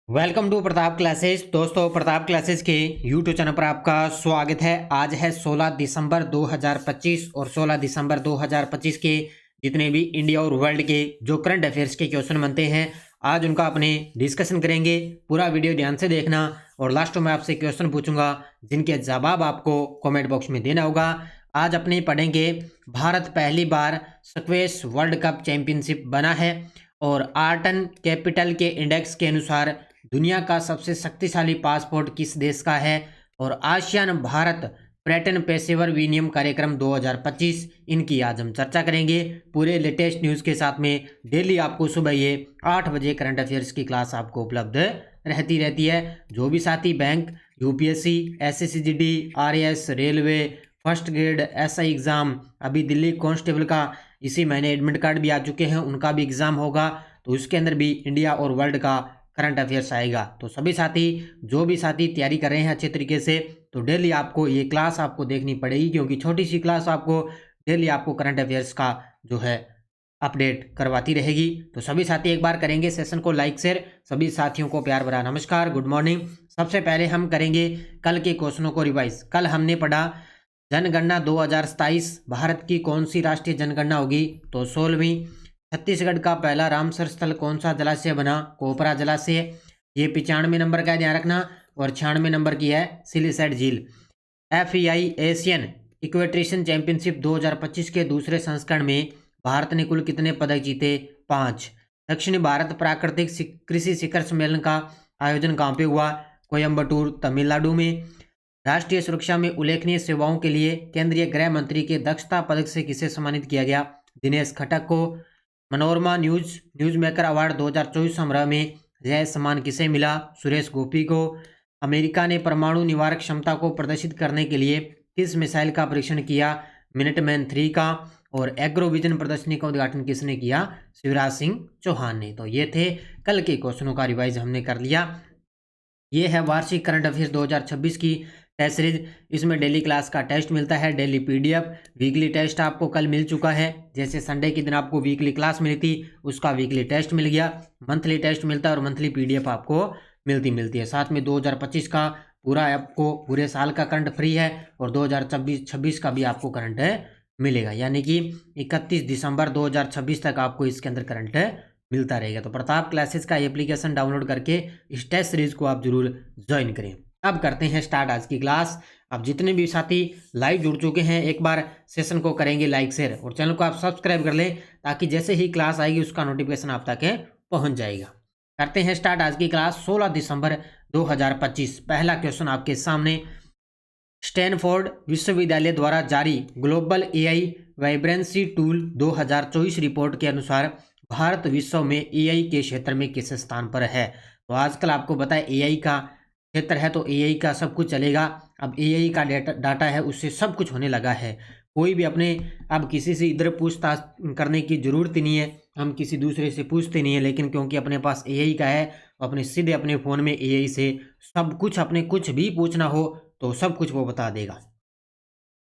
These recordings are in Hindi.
Welcome to Pratap Classes. दोस्तों, प्रताप क्लासेस के यूट्यूब चैनल पर आपका स्वागत है। आज है 16 दिसंबर 2025 और 16 दिसंबर 2025 के जितने भी इंडिया और वर्ल्ड के जो करंट अफेयर्स के क्वेश्चन बनते हैं, आज उनका अपने डिस्कशन करेंगे। पूरा वीडियो ध्यान से देखना और लास्ट में आपसे क्वेश्चन पूछूंगा जिनके जवाब आपको कॉमेंट बॉक्स में देना होगा। आज अपने पढ़ेंगे भारत पहली बार स्क्वैश वर्ल्ड कप चैंपियनशिप बना है और आर्टन कैपिटल के इंडेक्स के अनुसार दुनिया का सबसे शक्तिशाली पासपोर्ट किस देश का है और आसियान भारत पर्यटन पेशेवर विनियम कार्यक्रम 2025 इनकी आज हम चर्चा करेंगे पूरे लेटेस्ट न्यूज़ के साथ में। डेली आपको सुबह ये 8 बजे करंट अफेयर्स की क्लास आपको उपलब्ध रहती है। जो भी साथी bank, UPSC, SSC GD, RAS, railway, first grade SI exam, अभी दिल्ली कांस्टेबल का इसी महीने एडमिट कार्ड भी आ चुके हैं, उनका भी एग्ज़ाम होगा, तो उसके अंदर भी इंडिया और वर्ल्ड का करंट अफेयर्स आएगा। तो सभी साथी जो भी साथी तैयारी कर रहे हैं अच्छे तरीके से, तो डेली आपको ये क्लास आपको देखनी पड़ेगी, क्योंकि छोटी सी क्लास आपको डेली आपको करंट अफेयर्स का जो है अपडेट करवाती रहेगी। तो सभी साथी एक बार करेंगे सेशन को लाइक शेयर। सभी साथियों को प्यार भरा नमस्कार, गुड मॉर्निंग। सबसे पहले हम करेंगे कल के क्वेश्चनों को रिवाइज। कल हमने पढ़ा जनगणना 2027 भारत की कौन सी राष्ट्रीय जनगणना होगी, तो 16वीं। छत्तीसगढ़ का पहला रामसर स्थल कौन सा जलाशय बना, कोपरा जलाशय। ये 95 नंबर का ध्यान रखना और 96 नंबर की है सिलीसेट झील। FEI एशियन इक्वेट्रेशन चैंपियनशिप 2025 के दूसरे संस्करण में भारत ने कुल कितने पदक जीते, 5। दक्षिण भारत प्राकृतिक कृषि शिखर सम्मेलन का आयोजन कहाँ पे हुआ, कोयम्बटूर तमिलनाडु में। राष्ट्रीय सुरक्षा में उल्लेखनीय सेवाओं के लिए केंद्रीय गृह मंत्री के दक्षता पदक से किसे सम्मानित किया गया, दिनेश खट्टक को। मनोरमा न्यूज मेकर अवार्ड 2024 समारोह में यह सम्मान किसे मिला, सुरेश गोपी को। अमेरिका ने परमाणु निवारक क्षमता को प्रदर्शित करने के लिए किस मिसाइल का परीक्षण किया, मिनटमैन 3 का। और एग्रोविजन प्रदर्शनी का उद्घाटन किसने किया, शिवराज सिंह चौहान ने। तो ये थे कल के क्वेश्चनों का रिवाइज हमने कर लिया। ये है वार्षिक करंट अफेयर्स 2026 की टेस्ट सीरीज। इसमें डेली क्लास का टेस्ट मिलता है, डेली पीडीएफ। वीकली टेस्ट आपको कल मिल चुका है, जैसे संडे के दिन आपको वीकली क्लास मिली थी, उसका वीकली टेस्ट मिल गया। मंथली टेस्ट मिलता है और मंथली पीडीएफ आपको मिलती है। साथ में 2025 का पूरा आपको पूरे साल का करंट फ्री है और 2026 का भी आपको करंट मिलेगा, यानी कि 31 दिसंबर 2026 तक आपको इसके अंदर करंट मिलता रहेगा। तो प्रताप क्लासेस का एप्लीकेशन डाउनलोड करके इस टेस्ट सीरीज को आप जरूर ज्वाइन करें। अब करते हैं स्टार्ट आज की क्लास। अब जितने भी साथी लाइव जुड़ चुके हैं, एक बार सेशन को करेंगे लाइक शेयर और चैनल को आप सब्सक्राइब कर लें, ताकि जैसे ही क्लास आएगी उसका नोटिफिकेशन आप तक पहुंच जाएगा। करते हैं स्टार्ट आज की क्लास। 16 दिसंबर 2025 पहला क्वेश्चन आपके सामने। स्टैनफोर्ड विश्वविद्यालय द्वारा जारी global AI vibrancy tool 2024 report के अनुसार भारत विश्व में AI के क्षेत्र में किस स्थान पर है। तो आजकल आपको पता है AI का क्षेत्र है, तो AI का सब कुछ चलेगा। अब AI का डाटा है, उससे सब कुछ होने लगा है। कोई भी अपने अब किसी से इधर पूछताछ करने की ज़रूरत ही नहीं है, हम किसी दूसरे से पूछते नहीं है, लेकिन क्योंकि अपने पास AI का है, अपने सीधे अपने फ़ोन में AI से सब कुछ, अपने कुछ भी पूछना हो तो सब कुछ वो बता देगा।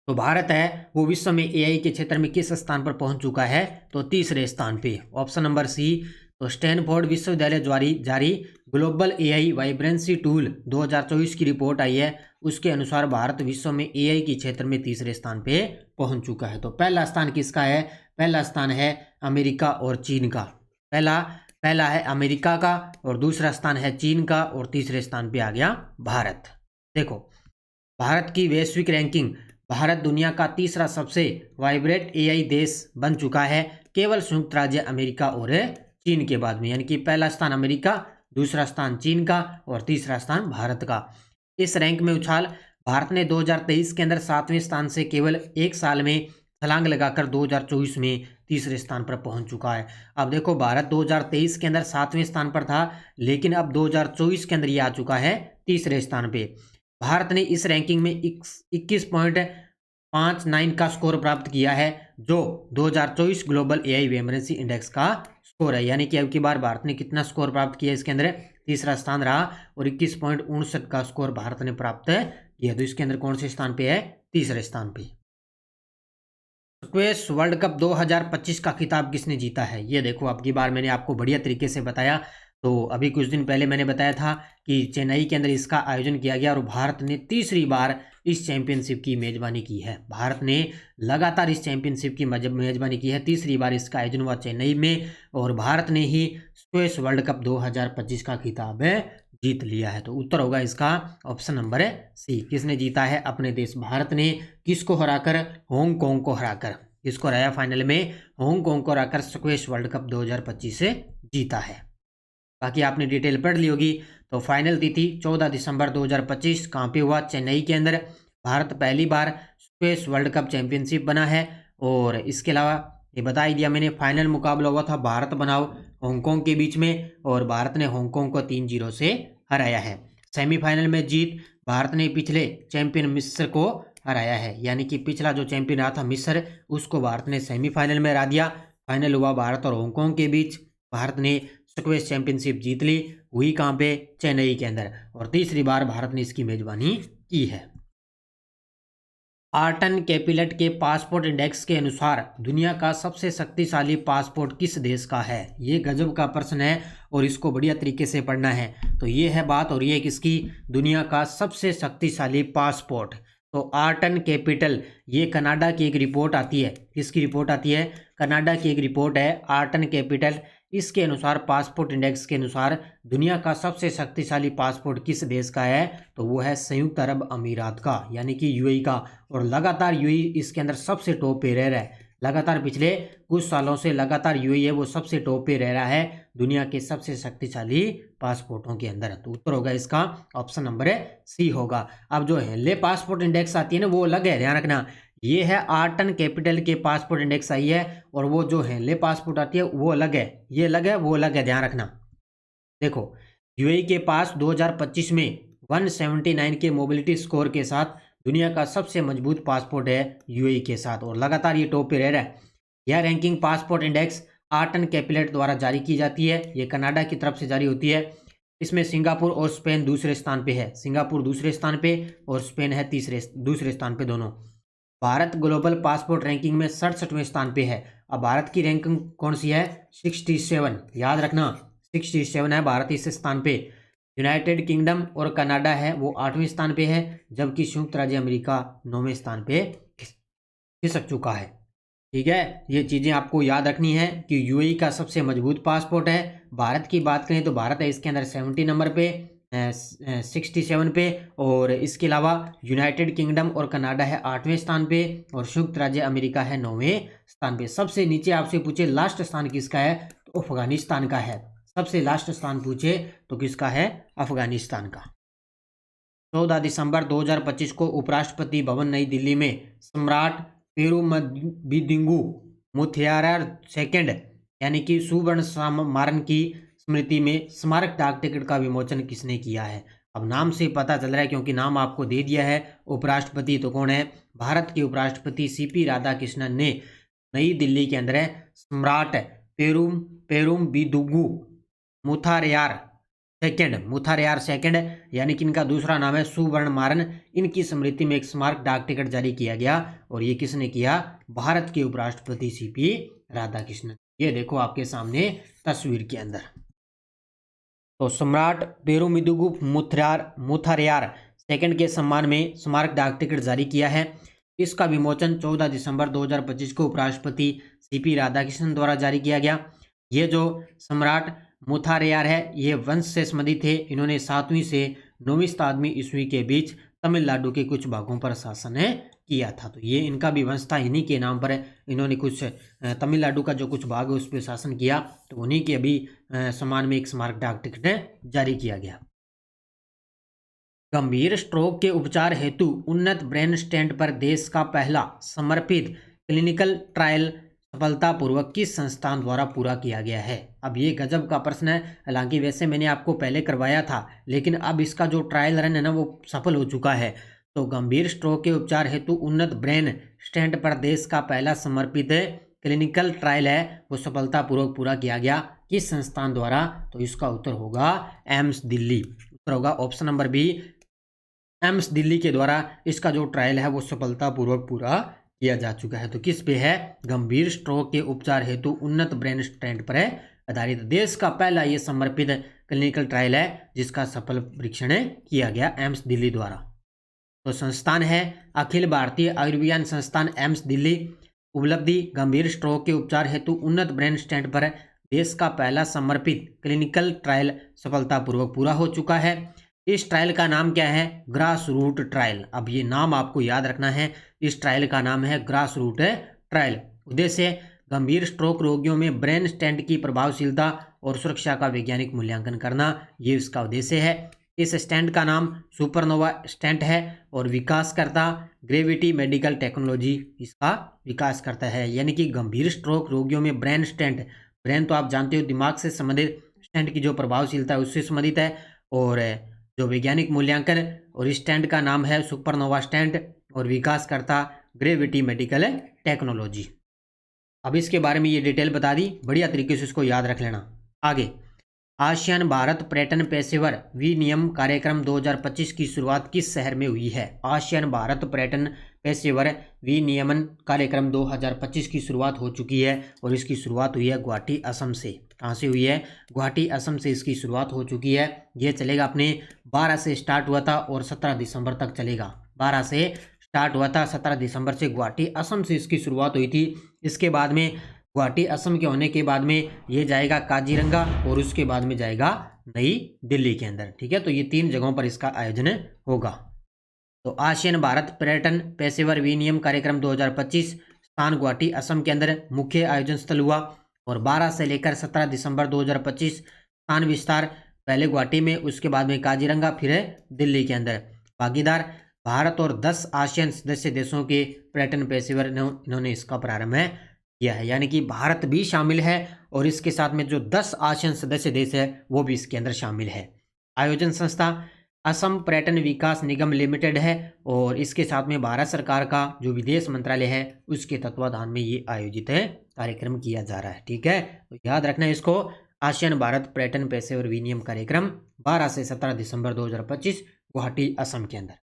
तो भारत है वो विश्व में AI के क्षेत्र में किस स्थान पर पहुंच चुका है, तो तीसरे स्थान पे, ऑप्शन नंबर सी। तो स्टैनफोर्ड विश्वविद्यालय जारी ग्लोबल AI वाइब्रेंसी टूल 2024 की रिपोर्ट आई है, उसके अनुसार भारत विश्व में AI के क्षेत्र में तीसरे स्थान पे पहुंच चुका है। तो पहला स्थान किसका है, पहला स्थान है अमेरिका और चीन का। पहला है अमेरिका का और दूसरा स्थान है चीन का और तीसरे स्थान पे आ गया भारत। देखो भारत की वैश्विक रैंकिंग, भारत दुनिया का तीसरा सबसे वाइब्रेंट AI देश बन चुका है, केवल संयुक्त राज्य अमेरिका और चीन के बाद में, यानी कि पहला स्थान अमेरिका, दूसरा स्थान चीन का और तीसरा स्थान भारत का। इस रैंक में उछाल, भारत ने 2023 के अंदर 7वें स्थान से केवल एक साल में छलांग लगाकर 2024 में तीसरे स्थान पर पहुंच चुका है। अब देखो भारत 2023 के अंदर 7वें स्थान पर था, लेकिन अब 2024 के अंदर ये आ चुका है तीसरे स्थान पे। भारत ने इस रैंकिंग में 21.59 का स्कोर प्राप्त किया है, जो 2024 ग्लोबल AI वाइब्रेंसी इंडेक्स का स्कोर है, यानी कि अब की बार भारत ने कितना स्कोर प्राप्त किया, इसके अंदर तीसरा स्थान रहा और 21.59 का स्कोर भारत ने प्राप्त किया। तो इसके अंदर कौन से स्थान पे है, तीसरे स्थान पे। स्क्वैश वर्ल्ड कप 2025 का खिताब किसने जीता है, ये देखो अब की बार मैंने आपको बढ़िया तरीके से बताया। तो अभी कुछ दिन पहले मैंने बताया था कि चेन्नई के अंदर इसका आयोजन किया गया और भारत ने तीसरी बार इस चैंपियनशिप की मेजबानी की है। भारत ने लगातार इस चैंपियनशिप की मेजबानी की है, तीसरी बार इसका आयोजन हुआ चेन्नई में और भारत ने ही स्क्वैश वर्ल्ड कप 2025 का खिताब जीत लिया है। तो उत्तर होगा इसका ऑप्शन नंबर सी। किसने जीता है? अपने देश भारत ने। किसको हराकर? हांगकांग को हराकर। किसको हराया फाइनल में? हांगकांग को हराकर स्क्वैश वर्ल्ड कप 2025 से जीता है। बाकी आपने डिटेल पढ़ ली होगी। तो फाइनल तिथि 14 दिसंबर 2025 कहाँ पे हुआ? चेन्नई के अंदर। भारत पहली बार स्क्वैश वर्ल्ड कप चैंपियनशिप बना है। और इसके अलावा ये बता ही दिया मैंने, फाइनल मुकाबला हुआ था भारत बनाम हांगकांग के बीच में और भारत ने हांगकांग को 3-0 से हराया है। सेमीफाइनल में जीत भारत ने पिछले चैंपियन मिस्र को हराया है, यानी कि पिछला जो चैंपियन रहा था मिस्र, उसको भारत ने सेमीफाइनल में हरा दिया। फाइनल हुआ भारत और हांगकांग के बीच। भारत ने स्क्वैश चैंपियनशिप जीत ली, हुई कहाँ पे? चेन्नई के अंदर। और तीसरी बार भारत ने इसकी मेजबानी की है। आर्टन कैपिलट के पासपोर्ट इंडेक्स के अनुसार दुनिया का सबसे शक्तिशाली पासपोर्ट किस देश का है? ये गजब का प्रश्न है और इसको बढ़िया तरीके से पढ़ना है। तो ये है बात, और ये किसकी? दुनिया का सबसे शक्तिशाली पासपोर्ट। तो आर्टन कैपिटल, ये कनाडा की एक रिपोर्ट आती है। किसकी रिपोर्ट आती है? कनाडा की एक रिपोर्ट है आर्टन कैपिटल। इसके अनुसार पासपोर्ट इंडेक्स के अनुसार दुनिया का सबसे शक्तिशाली पासपोर्ट किस देश का है? तो वो है संयुक्त अरब अमीरात का, यानी कि यूएई का। और लगातार यूएई इसके अंदर सबसे टॉप पे रह रहा है। लगातार पिछले कुछ सालों से लगातार यूएई है वो सबसे टॉप पे रह रहा है दुनिया के सबसे शक्तिशाली पासपोर्टों के अंदर। तो उत्तर होगा इसका ऑप्शन नंबर सी होगा। अब जो हेनले पासपोर्ट इंडेक्स आती है ना, वो अलग है, ध्यान रखना। ये है आर्टन कैपिटल के पासपोर्ट इंडेक्स आई है और वो जो हेनले पासपोर्ट आती है वो अलग है। ये अलग है, वो अलग है, ध्यान रखना। देखो, यूएई के पास 2025 में 179 के मोबिलिटी स्कोर के साथ दुनिया का सबसे मजबूत पासपोर्ट है यूएई के साथ, और लगातार ये टॉप पे रह रहा है। यह रैंकिंग पासपोर्ट इंडेक्स आर्टन कैपिटल द्वारा जारी की जाती है। ये कनाडा की तरफ से जारी होती है। इसमें सिंगापुर और स्पेन दूसरे स्थान पे है। सिंगापुर दूसरे स्थान पे और स्पेन है दूसरे स्थान पे दोनों। भारत ग्लोबल पासपोर्ट रैंकिंग में 67वें स्थान पे है। अब भारत की रैंकिंग कौन सी है? 67, याद रखना 67 है भारत इस स्थान पे। यूनाइटेड किंगडम और कनाडा है वो 8वें स्थान पे है, जबकि संयुक्त राज्य अमेरिका 9वें स्थान पे खिसक चुका है। ठीक है, ये चीज़ें आपको याद रखनी है कि यूएई का सबसे मजबूत पासपोर्ट है। भारत की बात करें तो भारत है इसके अंदर 70 नंबर पे, 67 पे, और इसके अलावा यूनाइटेड किंगडम और कनाडा है 8वें स्थान पे और संयुक्त राज्य अमेरिका है 9वें स्थान पे। सबसे नीचे आपसे पूछे लास्ट स्थान किसका है, तो अफगानिस्तान का है। सबसे लास्ट स्थान पूछे तो किसका है? अफगानिस्तान का। 14 दिसंबर 2025 को उपराष्ट्रपति भवन नई दिल्ली में सम्राट पेरुमबिदुंगु मुथियारा सेकंड यानी कि सुवर्ण समारण की स्मृति में स्मारक डाक टिकट का विमोचन किसने किया है? अब नाम से पता चल रहा है, क्योंकि नाम आपको दे दिया है उपराष्ट्रपति, तो कौन है? भारत के उपराष्ट्रपति सीपी राधाकृष्णन ने नई दिल्ली के अंदर सम्राट पेरुमबिदुंगु मुथारयार सेकंड यानी कि इनका दूसरा नाम है सुवर्णमारन, इनकी स्मृति में एक स्मारक डाक टिकट जारी किया गया। और ये किसने किया? भारत के उपराष्ट्रपति सीपी राधाकृष्णन। ये देखो आपके सामने तस्वीर के अंदर। तो सम्राट पेरुमबिदुंगु मुथारयार सेकंड के सम्मान में स्मारक डाक टिकट जारी किया है। इसका विमोचन 14 दिसंबर 2025 को उपराष्ट्रपति सीपी राधाकृष्णन द्वारा जारी किया गया। ये जो सम्राट मुथारयार है ये वंश से संबंधित थे। इन्होंने 7वीं से 9वीं शताब्दी ईस्वी के बीच तमिलनाडु के कुछ भागों पर शासन किया था। तो ये इनका भी वंश था, इन्हीं के नाम पर इन्होंने कुछ तमिलनाडु का जो कुछ भाग है उस पर शासन किया। तो उन्हीं के अभी सम्मान में एक स्मारक डाक टिकट जारी किया गया। गंभीर स्ट्रोक के उपचार हेतु उन्नत ब्रेन स्टेंट पर देश का पहला समर्पित क्लिनिकल ट्रायल सफलतापूर्वक किस संस्थान द्वारा पूरा किया गया है? अब ये गजब का प्रश्न है। हालांकि वैसे मैंने आपको पहले करवाया था, लेकिन अब इसका जो ट्रायल रन है ना वो सफल हो चुका है। तो गंभीर स्ट्रोक के उपचार हेतु उन्नत ब्रेन स्टेंट पर देश का पहला समर्पित क्लिनिकल ट्रायल है वो सफलतापूर्वक पूरा किया गया। किस संस्थान द्वारा? तो इसका उत्तर होगा एम्स दिल्ली। उत्तर होगा option number B, AIIMS Delhi के द्वारा इसका जो ट्रायल है वो सफलतापूर्वक पूरा किया जा चुका है। तो किस पे है? गंभीर स्ट्रोक के उपचार हेतु उन्नत ब्रेन स्टेंट पर है आधारित देश का पहला ये समर्पित क्लिनिकल ट्रायल है जिसका सफल परीक्षण किया गया एम्स दिल्ली द्वारा। तो संस्थान है अखिल भारतीय आयुर्विज्ञान संस्थान एम्स दिल्ली। उपलब्धि गंभीर स्ट्रोक के उपचार हेतु उन्नत ब्रेन स्टेंट पर देश का पहला समर्पित क्लिनिकल ट्रायल सफलतापूर्वक पूरा हो चुका है। इस ट्रायल का नाम क्या है? Grass root trial. अब ये नाम आपको याद रखना है, इस ट्रायल का नाम है ग्रास रूट ट्रायल। उद्देश्य गंभीर स्ट्रोक रोगियों में ब्रेन स्टेंट की प्रभावशीलता और सुरक्षा का वैज्ञानिक मूल्यांकन करना, ये इसका उद्देश्य है। इस स्टेंट का नाम सुपरनोवा स्टेंट है और विकासकर्ता ग्रेविटी मेडिकल टेक्नोलॉजी इसका विकास करता है। यानी कि गंभीर स्ट्रोक रोगियों में ब्रेन स्टेंट, ब्रेन तो आप जानते हो दिमाग से संबंधित, स्टेंट की जो प्रभावशीलता है उससे संबंधित है, और जो वैज्ञानिक मूल्यांकन, और इस स्टेंट का नाम है सुपरनोवा स्टेंट और विकासकर्ता ग्रेविटी मेडिकल टेक्नोलॉजी। अब इसके बारे में ये डिटेल बता दी, बढ़िया तरीके से इसको याद रख लेना। आगे, आसियान भारत पर्यटन पेशेवर विनियम कार्यक्रम 2025 की शुरुआत किस शहर में हुई है? आसियान भारत पर्यटन पेशेवर विनियमन कार्यक्रम 2025 की शुरुआत हो चुकी है और इसकी शुरुआत हुई है गुवाहाटी असम से। कहाँ से हुई है? गुवाहाटी असम से इसकी शुरुआत हो चुकी है। ये चलेगा अपने 12 से स्टार्ट हुआ था और 17 दिसंबर तक चलेगा। 12 से स्टार्ट हुआ था, 17 दिसंबर से गुवाहाटी असम से इसकी शुरुआत हुई थी। इसके बाद में गुवाहाटी असम के होने के बाद में ये जाएगा काजीरंगा और उसके बाद में जाएगा नई दिल्ली के अंदर। ठीक है, तो ये 3 जगहों पर इसका आयोजन होगा। तो आसियान भारत पर्यटन पेशेवर विनियम कार्यक्रम 2025 स्थान गुवाहाटी असम के अंदर मुख्य आयोजन स्थल हुआ और 12 से लेकर 17 दिसंबर 2025 स्थान विस्तार, पहले गुवाहाटी में, उसके बाद में काजीरंगा, फिर दिल्ली के अंदर। भागीदार भारत और 10 आसियान सदस्य देशों के पर्यटन पेशेवर इन्होंने इसका प्रारंभ किया है। यानी कि भारत भी शामिल है और इसके साथ में जो 10 आसियान सदस्य देश है वो भी इसके अंदर शामिल है। आयोजन संस्था असम पर्यटन विकास निगम लिमिटेड है और इसके साथ में भारत सरकार का जो विदेश मंत्रालय है उसके तत्वाधान में ये आयोजित है कार्यक्रम किया जा रहा है। ठीक है, तो याद रखना है इसको, आसियान भारत पर्यटन पेशेवर विनियम कार्यक्रम 12 से 17 दिसंबर 2025 गुवाहाटी असम के अंदर।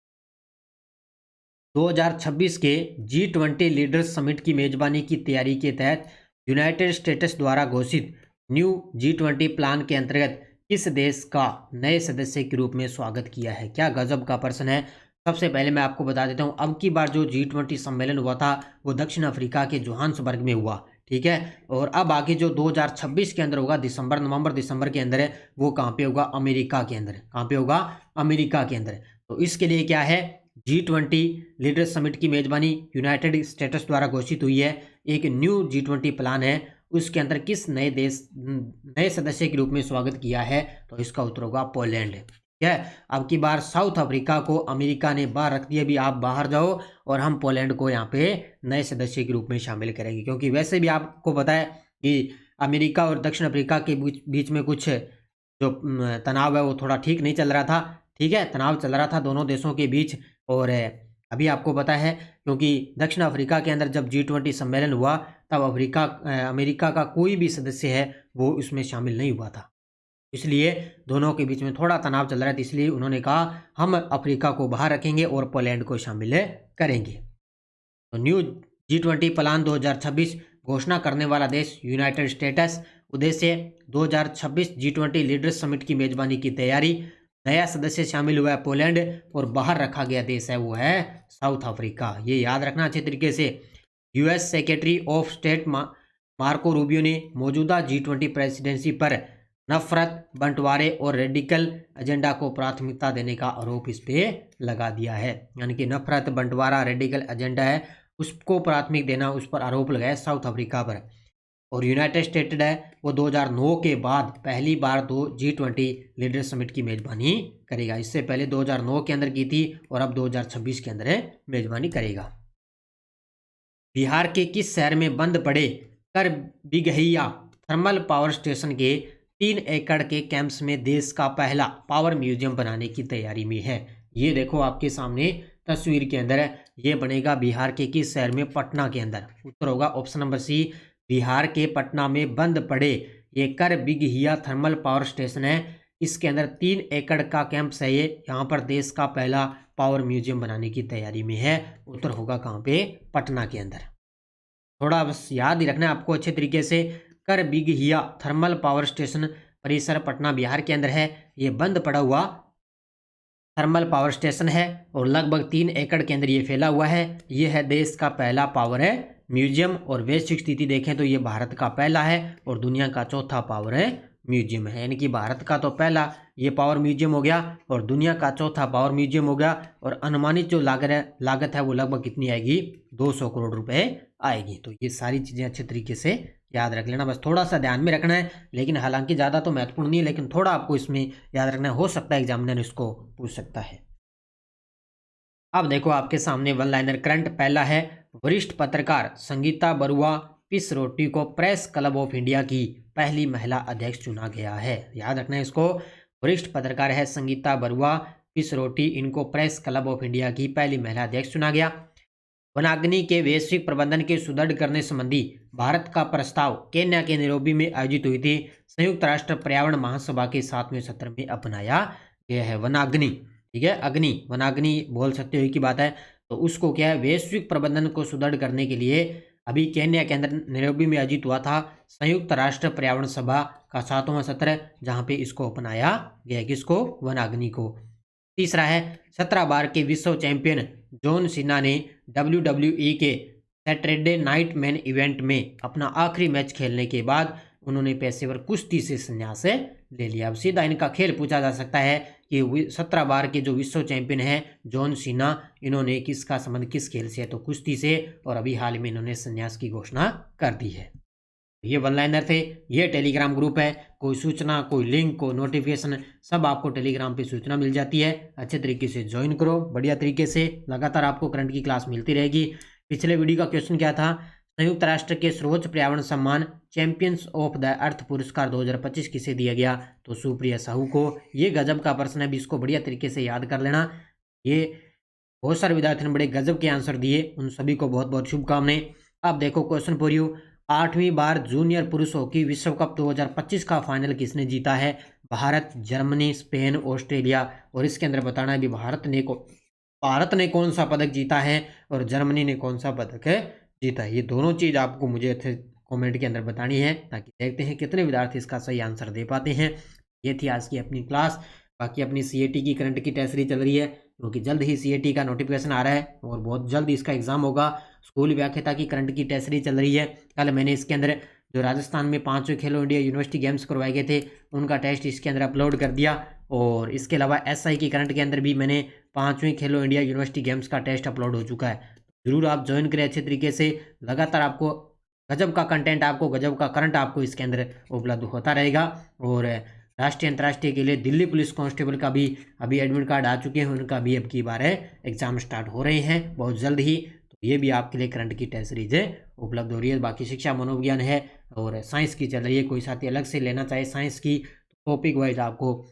2026 के G20 लीडर्स समिट की मेजबानी की तैयारी के तहत यूनाइटेड स्टेट्स द्वारा घोषित न्यू G20 प्लान के अंतर्गत किस देश का नए सदस्य के रूप में स्वागत किया है? क्या गजब का प्रश्न है। सबसे पहले मैं आपको बता देता हूं, अब की बार जो G20 सम्मेलन हुआ था वो दक्षिण अफ्रीका के जोहान्सबर्ग में हुआ। ठीक है, और अब आगे जो 2026 के अंदर होगा, नवंबर दिसंबर के अंदर है, वो कहाँ पे होगा? अमेरिका के अंदर। कहाँ पे होगा? अमेरिका के अंदर। तो इसके लिए क्या है, G20 लीडर्स समिट की मेजबानी यूनाइटेड स्टेट्स द्वारा घोषित हुई है। एक न्यू G20 प्लान है, उसके अंदर किस नए सदस्य के रूप में स्वागत किया है? तो इसका उत्तर होगा पोलैंड। ठीक है, अब की बार साउथ अफ्रीका को अमेरिका ने बाहर रख दिया, भी आप बाहर जाओ, और हम पोलैंड को यहाँ पे नए सदस्य के रूप में शामिल करेंगे, क्योंकि वैसे भी आपको पता है कि अमेरिका और दक्षिण अफ्रीका के बीच में कुछ जो तनाव है वो थोड़ा ठीक नहीं चल रहा था। ठीक है, तनाव चल रहा था दोनों देशों के बीच, और अभी आपको पता है क्योंकि दक्षिण अफ्रीका के अंदर जब G20 सम्मेलन हुआ तब अमेरिका का कोई भी सदस्य है वो उसमें शामिल नहीं हुआ था, इसलिए दोनों के बीच में थोड़ा तनाव चल रहा था। इसलिए उन्होंने कहा हम अफ्रीका को बाहर रखेंगे और पोलैंड को शामिल करेंगे। तो न्यू G20 प्लान 2026 घोषणा करने वाला देश यूनाइटेड स्टेट्स। उद्देश्य 2026 G20 लीडर्स समिट की मेजबानी की तैयारी। नया सदस्य शामिल हुआ है पोलैंड और बाहर रखा गया देश है वो है साउथ अफ्रीका। ये याद रखना अच्छे तरीके से। US secretary of state Marco Rubio ने मौजूदा G20 प्रेसिडेंसी पर नफरत, बंटवारे और रेडिकल एजेंडा को प्राथमिकता देने का आरोप इस पे लगा दिया है। यानी कि नफरत, बंटवारा, रेडिकल एजेंडा है उसको प्राथमिक देना, उस पर आरोप लगाया साउथ अफ्रीका पर। और यूनाइटेड स्टेट्स है वो 2009 के बाद पहली बार G20 लीडर समिट की मेजबानी करेगा। इससे पहले 2009 के अंदर की थी और अब 2026 के अंदर मेजबानी करेगा। बिहार के किस शहर में बंद पड़े कर बिगहिया थर्मल पावर स्टेशन के 3 एकड़ के कैंप्स में देश का पहला पावर म्यूजियम बनाने की तैयारी में है? ये देखो आपके सामने तस्वीर के अंदर है, ये बनेगा बिहार के किस शहर में? पटना के अंदर। उत्तर होगा ऑप्शन नंबर सी, बिहार के पटना में बंद पड़े ये कर बिगहिया थर्मल पावर स्टेशन है। इसके अंदर 3 एकड़ का कैंप्स है ये, यहाँ पर देश का पहला पावर म्यूजियम बनाने की तैयारी में है। उत्तर होगा कहाँ पे? पटना के अंदर। थोड़ा बस याद ही रखना है आपको अच्छे तरीके से, करबिगहिया थर्मल पावर स्टेशन परिसर पटना बिहार के अंदर है। ये बंद पड़ा हुआ थर्मल पावर स्टेशन है और लगभग 3 एकड़ के अंदर ये फैला हुआ है। ये है देश का पहला पावर है म्यूजियम और वैश्विक स्थिति देखें तो ये भारत का पहला है और दुनिया का चौथा पावर है म्यूजियम है। यानी कि भारत का तो पहला ये पावर म्यूजियम हो गया और दुनिया का चौथा पावर म्यूजियम हो गया। और अनुमानित जो लागत है वो लगभग कितनी आएगी, 200 करोड़ रुपए आएगी। तो ये सारी चीज़ें अच्छे तरीके से याद रख लेना, बस थोड़ा सा ध्यान में रखना है। लेकिन हालांकि ज़्यादा तो महत्वपूर्ण नहीं है, लेकिन थोड़ा आपको इसमें याद रखना हो सकता है एग्जामिनर इसको पूछ सकता है। अब देखो आपके सामने वन लाइनर करंट पहला है, वरिष्ठ पत्रकार संगीता बरुआ पिसरोटी को प्रेस क्लब ऑफ इंडिया की पहली महिला अध्यक्ष चुना गया है। याद रखना है इसको, वरिष्ठ पत्रकार है संगीता बरुआ पिसरोटी, इनको प्रेस क्लब ऑफ इंडिया की पहली महिला अध्यक्ष चुना गया। वनाग्नि के वैश्विक प्रबंधन के सुदृढ़ करने संबंधी भारत का प्रस्ताव केन्या के नैरोबी में आयोजित हुई थी संयुक्त राष्ट्र पर्यावरण महासभा के 7वें सत्र में अपनाया गया है। वनाग्नि, ठीक है, अग्नि वनाग्नि बोल सकते हो की बात है। तो उसको क्या है, वैश्विक प्रबंधन को सुदृढ़ करने के लिए अभी केन्या के अंदर नैरोबी में आयोजित हुआ था संयुक्त राष्ट्र पर्यावरण सभा का 7वां सत्र, जहां पे इसको अपनाया गया। किसको, वनाग्नि को। तीसरा है, 17 बार के विश्व चैंपियन जॉन सीना ने WWE के सैटरडे नाइट मैन इवेंट में अपना आखिरी मैच खेलने के बाद उन्होंने पेशेवर कुश्ती से संन्यास ले लिया। अब सीधा इनका खेल पूछा जा सकता है कि 17 बार के जो विश्व चैंपियन हैं जॉन सीना, इन्होंने किसका संबंध किस खेल से है, तो कुश्ती से, और अभी हाल में इन्होंने संन्यास की घोषणा कर दी है। ये वन लाइनर थे। ये टेलीग्राम ग्रुप है, कोई सूचना, कोई लिंक, कोई नोटिफिकेशन, सब आपको टेलीग्राम पे सूचना मिल जाती है। अच्छे तरीके से ज्वाइन करो, बढ़िया तरीके से, लगातार आपको करंट की क्लास मिलती रहेगी। पिछले वीडियो का क्वेश्चन क्या था, संयुक्त राष्ट्र के सर्वोच्च पर्यावरण सम्मान चैंपियंस ऑफ द अर्थ पुरस्कार 2025 किसे दिया गया, तो सुप्रिया साहू को। ये गजब का प्रश्न है, भी इसको बढ़िया तरीके से याद कर लेना। ये बहुत सारे विद्यार्थियों ने बड़े गजब के आंसर दिए, उन सभी को बहुत बहुत शुभकामनाएं। अब देखो क्वेश्चन फॉर यू, 8वीं बार जूनियर पुरुष हॉकी विश्व कप 2025 का फाइनल किसने जीता है, भारत, जर्मनी, स्पेन, ऑस्ट्रेलिया। और इसके अंदर बताना है भी भारत ने कौन सा पदक जीता है और जर्मनी ने कौन सा पदक जीता है। ये दोनों चीज़ आपको मुझे कमेंट के अंदर बतानी है, ताकि देखते हैं कितने विद्यार्थी इसका सही आंसर दे पाते हैं। ये थी आज की अपनी क्लास। बाकी अपनी CAT की करंट की टेस्ट सीरीज चल रही है, क्योंकि जल्द ही CAT का नोटिफिकेशन आ रहा है और बहुत जल्द इसका एग्जाम होगा। स्कूल व्याख्याता की करंट की टेस्ट सीरीज चल रही है। कल मैंने इसके अंदर जो राजस्थान में 5वें खेलो इंडिया यूनिवर्सिटी गेम्स करवाए गए थे, उनका टेस्ट इसके अंदर अपलोड कर दिया। और इसके अलावा SI की करंट के अंदर भी मैंने 5वें खेलो इंडिया यूनिवर्सिटी गेम्स का टेस्ट अपलोड हो चुका है। जरूर आप ज्वाइन करें अच्छे तरीके से, लगातार आपको गजब का कंटेंट, आपको गजब का करंट आपको इसके अंदर उपलब्ध होता रहेगा। और राष्ट्रीय अंतर्राष्ट्रीय के लिए दिल्ली पुलिस कांस्टेबल का भी अभी एडमिट कार्ड आ चुके हैं, उनका भी अब की बार एग्जाम स्टार्ट हो रहे हैं बहुत जल्द ही। तो ये भी आपके लिए करंट की टेस्ट सीरीज उपलब्ध हो रही है। बाकी शिक्षा मनोविज्ञान है और साइंस की चल रही है, कोई साथी अलग से लेना चाहे साइंस की, टॉपिक वाइज आपको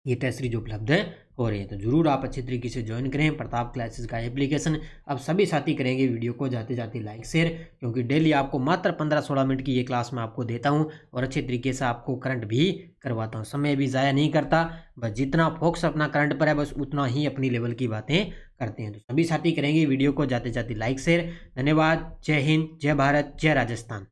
ये टेस्ट सीरीज उपलब्ध हो रही है। तो जरूर आप अच्छे तरीके से ज्वाइन करें प्रताप क्लासेस का एप्लीकेशन। अब सभी साथी करेंगे वीडियो को जाते जाते लाइक शेयर, क्योंकि डेली आपको मात्र 15-16 मिनट की ये क्लास मैं आपको देता हूं और अच्छे तरीके से आपको करंट भी करवाता हूं। समय भी ज़ाया नहीं करता, बस जितना फोकस अपना करंट पर है बस उतना ही अपनी लेवल की बातें करते हैं। तो सभी साथी करेंगे वीडियो को जाते जाते लाइक शेयर। धन्यवाद। जय हिंद, जय भारत, जय राजस्थान।